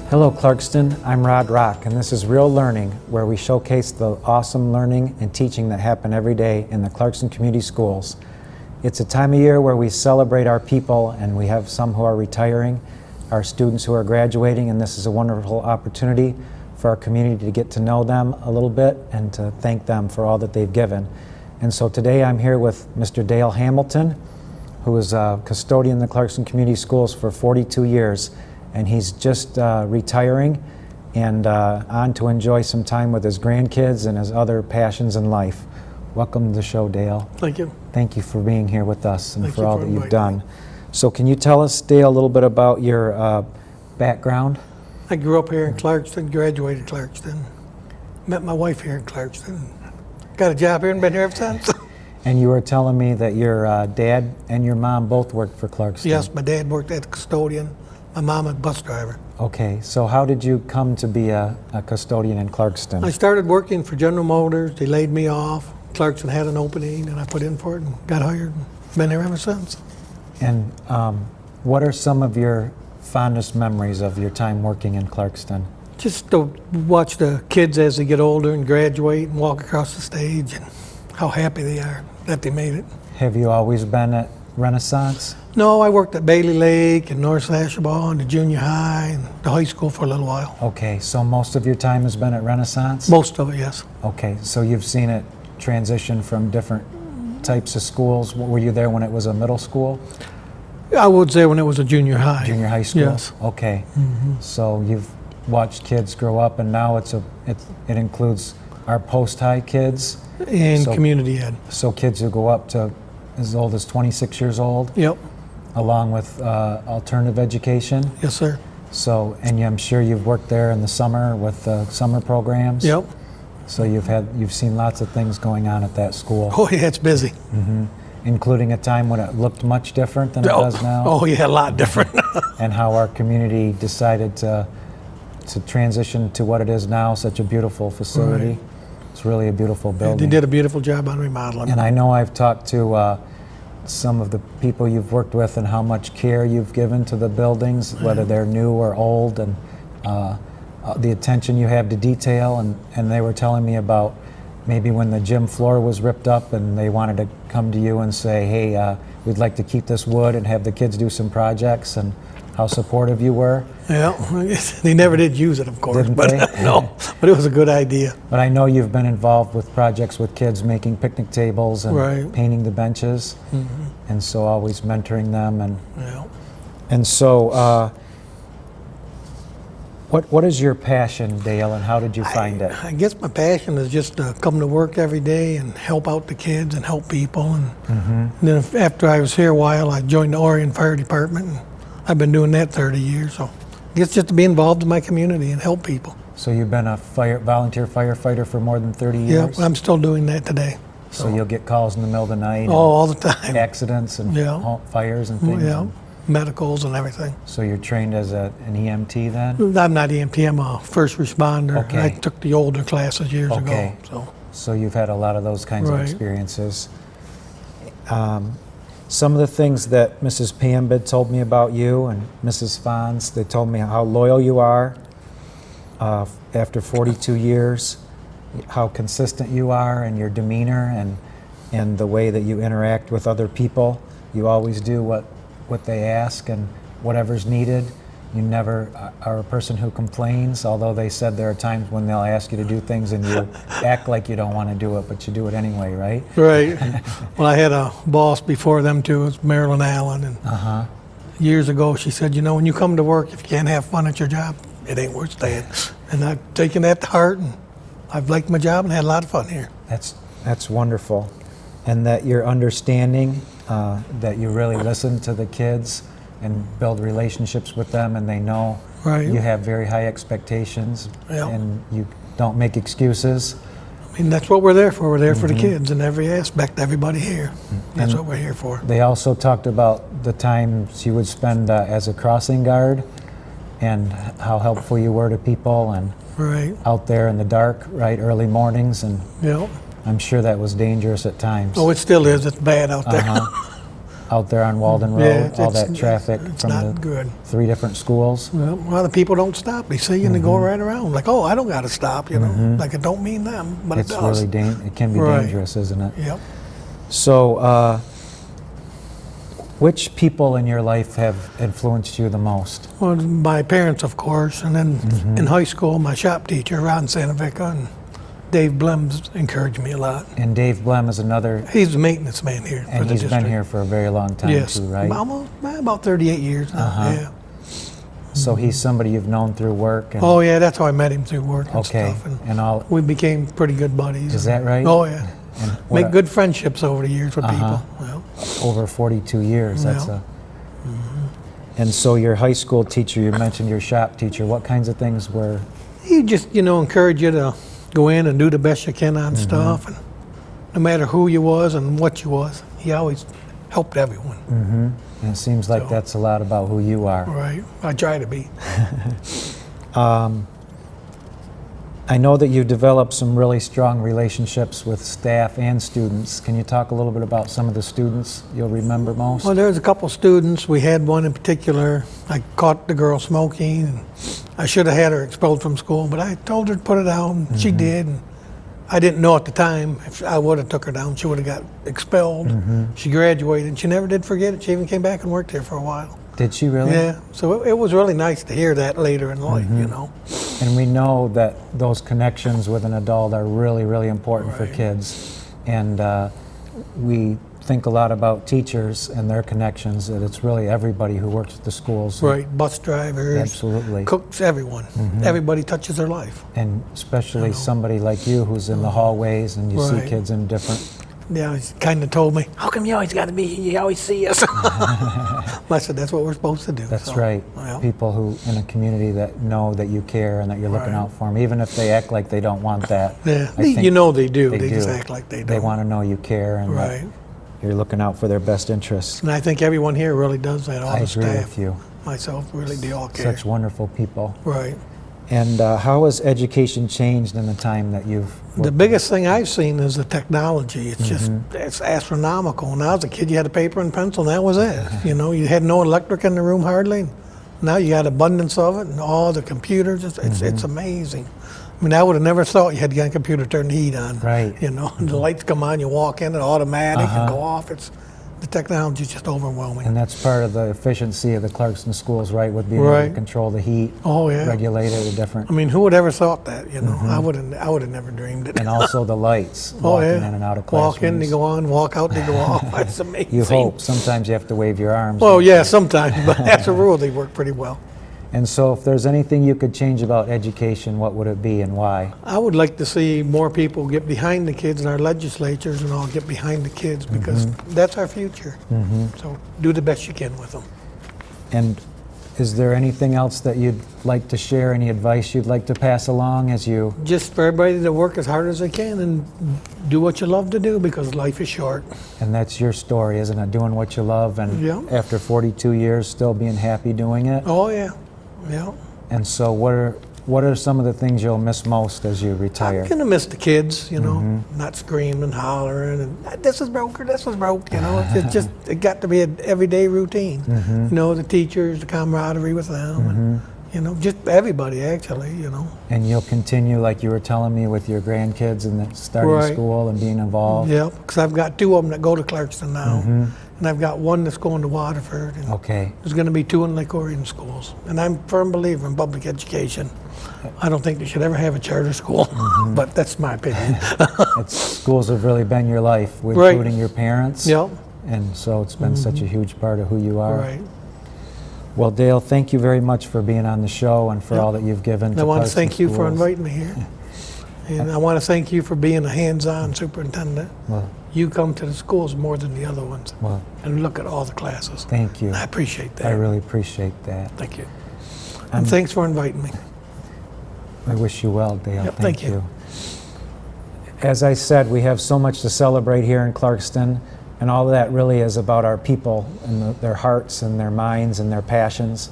Hello Clarkston, I'm Rod Rock, and this is Real Learning, where we showcase the awesome learning and teaching that happen every day in the Clarkston Community Schools. It's a time of year where we celebrate our people, and we have some who are retiring, our students who are graduating, and this is a wonderful opportunity for our community to get to know them a little bit and to thank them for all that they've given. And so today I'm here with Mr. Dale Hamilton, who is a custodian in the Clarkston Community Schools for 42 years. And he's just retiring and on to enjoy some time with his grandkids and his other passions in life. Welcome to the show, Dale. Thank you. Thank you for being here with us and for all that you've inviting done. me. So can you tell us, Dale, a little bit about your background? I grew up here in Clarkston, graduated Clarkston, met my wife here in Clarkston, got a job here and been here ever since. And you were telling me that your dad and your mom both worked for Clarkston. Yes, my dad worked as a custodian, my mom a bus driver. Okay, so how did you come to be a custodian in Clarkston? I started working for General Motors, they laid me off. Clarkston had an opening and I put in for it and got hired and been here ever since. And what are some of your fondest memories of your time working in Clarkston? Just to watch the kids as they get older and graduate and walk across the stage and how happy they are that they made it. Have you always been at Renaissance? No, I worked at Bailey Lake and North Sashabaw and the junior high and the high school for a little while. Okay, so most of your time has been at Renaissance? Most of it, yes. Okay, so you've seen it transition from different types of schools. Were you there when it was a middle school? I would say when it was a junior high. Junior high school? Yes. Okay, so you've watched kids grow up, and now it includes our post-high kids. And So- community ed. So kids who go up to as old as 26 years old, Yep. along with alternative education. Yes, sir. So, and I'm sure you've worked there in the summer with summer programs. Yep. So you've seen lots of things going on at that school, Oh, yeah, it's busy. including a time when it looked much different than it does now, Oh, yeah, a lot different. and how our community decided to transition to what it is now, such a beautiful facility. Right. It's really a beautiful They building. did a beautiful job on remodeling. And I know I've talked to some of the people you've worked with and how much care you've given to the buildings, whether they're new or old, and the attention you have to detail. And they were telling me about maybe when the gym floor was ripped up and they wanted to come to you and say, hey, we'd like to keep this wood and have the kids do some projects, and how supportive you were. Yeah, they never did use it, of course. Didn't but they? No, but it was a good idea. But I know you've been involved with projects with kids, making picnic tables and Right. painting the benches, and so always mentoring them. Yeah. And so, what is your passion, Dale, and how did you find it? I guess my passion is just to come to work every day and help out the kids and help people. And then after I was here a while, I joined the Orion Fire Department. And I've been doing that 30 years. So I guess just to be involved in my community and help people. So you've been a volunteer firefighter for more than 30 years? Yeah, I'm still doing that today. So you'll get calls in the middle of the night, Oh, all the time. and accidents and Yeah. fires and things? Yeah, medicals and everything. So you're trained as an EMT then? I'm not EMT, I'm a first responder. Okay. I took the older classes years Okay. ago. So you've had a lot of those kinds of Right. experiences. Some of the things that Mrs. Pambid told me about you and Mrs. Fons, they told me how loyal you are after 42 years, how consistent you are in your demeanor and the way that you interact with other people. You always do what they ask and whatever's needed. You never are a person who complains, although they said there are times when they'll ask you to do things and you act like you don't want to do it, but you do it anyway, right? Right. Well, I had a boss before them too, it was Marilyn Allen. And years ago, she said, you know, when you come to work, if you can't have fun at your job, it ain't worth staying. And I've taken that to heart, and I've liked my job and had a lot of fun here. That's wonderful. And that you're understanding, that you really listen to the kids and build relationships with them, and they know Right. you have very high expectations, Yeah. and you don't make excuses. I mean, that's what we're there for. We're there for the kids in every aspect, everybody here. That's what we're here for. They also talked about the times you would spend as a crossing guard and how helpful you were to people, and Right. out there in the dark, right, early mornings, and Yeah. I'm sure that was dangerous at times. Oh, it still is. It's bad out there. out there on Walden Road, Yeah, all that traffic it's from not the good. 3 different schools. Well, the people don't stop. They see you and they go right around. Like, oh, I don't got to stop, you know. Like, it don't mean them, but It's it does. really it can be Right. dangerous, isn't it? Yep. So, which people in your life have influenced you the most? Well, my parents, of course, and then in high school, my shop teacher, Ron Santavica, and Dave Blems encouraged me a lot. And Dave Blem is another, He's the maintenance man here for and the he's district. been here for a very long time Yes, too, right? about 38 years now. Yeah. So he's somebody you've known through work. And, Oh yeah, that's how I met him, through work and okay, stuff. And and all. we became pretty good buddies. Is that right? Oh yeah. And what Make good friendships over the years with Uh-huh. people. Well, over 42 years. That's Yeah. a. And so your high school teacher, you mentioned your shop teacher. What kinds of things were? he just, encourage you to go in and do the best you can on stuff, and no matter who you was and what you was, he always helped everyone. And it seems like So- that's a lot about who you are. Right. I try to be. I know that you've developed some really strong relationships with staff and students. Can you talk a little bit about some of the students you'll remember most? Well, there's a couple students. We had one in particular. I caught the girl smoking, and I should have had her expelled from school, but I told her to put it down. She did. And I didn't know at the time. If I would have took her down, she would have got expelled. She graduated. She never did forget it. She even came back and worked here for a while. Did she really? Yeah. So it was really nice to hear that later in life, And we know that those connections with an adult are really, really important for Right. kids. And we think a lot about teachers and their connections, that it's really everybody who works at the schools. Right. Bus drivers, Absolutely. cooks, everyone. Everybody touches their life. And especially somebody like you who's in the hallways and you see Right. kids in different. Yeah, he kind of told me, how come you always got to be here? You always see us. I said, that's what we're supposed to do. That's So, right. well, People who in a community that know that you care and that you're looking Right. out for them, even if they act like they don't want that. yeah, I think you know they do. they They just do. act like they don't. They want to know you care and that Right. you're looking out for their best interests. And I think everyone here really does that. All I the agree staff, with you. myself, really do all care. Such wonderful people. Right. And how has education changed in the time that you've The worked? biggest thing I've seen is the technology. It's just, Mm-hmm. it's astronomical. When I was a kid, you had a paper and pencil, and that was it. You had no electric in the room hardly. Now you got abundance of it, and all the computers. It's Mm-hmm. amazing. I mean, I would have never thought you had to get a computer, turn the heat on. Right. The lights come on, you walk in, it's automatic, Uh-huh. and go off. The technology is just overwhelming. And that's part of the efficiency of the Clarkston schools, right? With being able Right. to control the heat, Oh yeah. regulate it, the different, I mean, who would ever thought that? I would have never dreamed it. and also the lights, Oh walking yeah. in and out of Walk in, they classrooms. go on. Walk out, they go off. That's amazing. You hope. Sometimes you have to wave your arms. Well, yeah, sometimes, but as a rule, they work pretty well. And so if there's anything you could change about education, what would it be and why? I would like to see more people get behind the kids in our legislatures and all get behind the kids because that's our future. So do the best you can with them. And is there anything else that you'd like to share, any advice you'd like to pass along as you... Just for everybody to work as hard as they can and do what you love to do because life is short. And that's your story, isn't it? Doing what you love and Yeah. after 42 years still being happy doing it. Oh yeah, yeah. And so what are some of the things you'll miss most as you retire? I'm gonna miss the kids, not screaming, hollering, and this is broke or this is broke. It got to be an everyday routine. The teachers, the camaraderie with them, and just everybody actually. And you'll continue, like you were telling me, with your grandkids and starting Right. school and being involved? Yeah, because I've got 2 of them that go to Clarkston now, and I've got 1 that's going to Waterford. And Okay. there's going to be 2 in Lake Orion schools, and I'm a firm believer in public education. I don't think they should ever have a charter school, but that's my opinion. Schools have really been your life, Right. including your parents. Yep. And so it's been such a huge part of who you are. Right. Well, Dale, thank you very much for being on the show and for Yep. all that you've given to I want to Clarkston thank you for Schools. inviting me here. And I want to thank you for being a hands-on superintendent. Well, You come to the schools more than the other ones well, and look at all the classes. thank you. I appreciate that. I really appreciate that. Thank you. And thanks for inviting me. I wish you well, Dale. Yep, thank you. As I said, we have so much to celebrate here in Clarkston, and all of that really is about our people and their hearts and their minds and their passions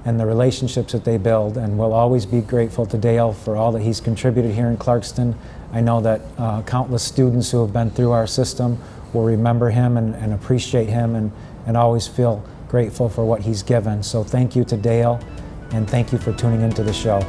and the relationships that they build. And we'll always be grateful to Dale for all that he's contributed here in Clarkston. I know that countless students who have been through our system will remember him and appreciate him and always feel grateful for what he's given. So thank you to Dale, and thank you for tuning into the show.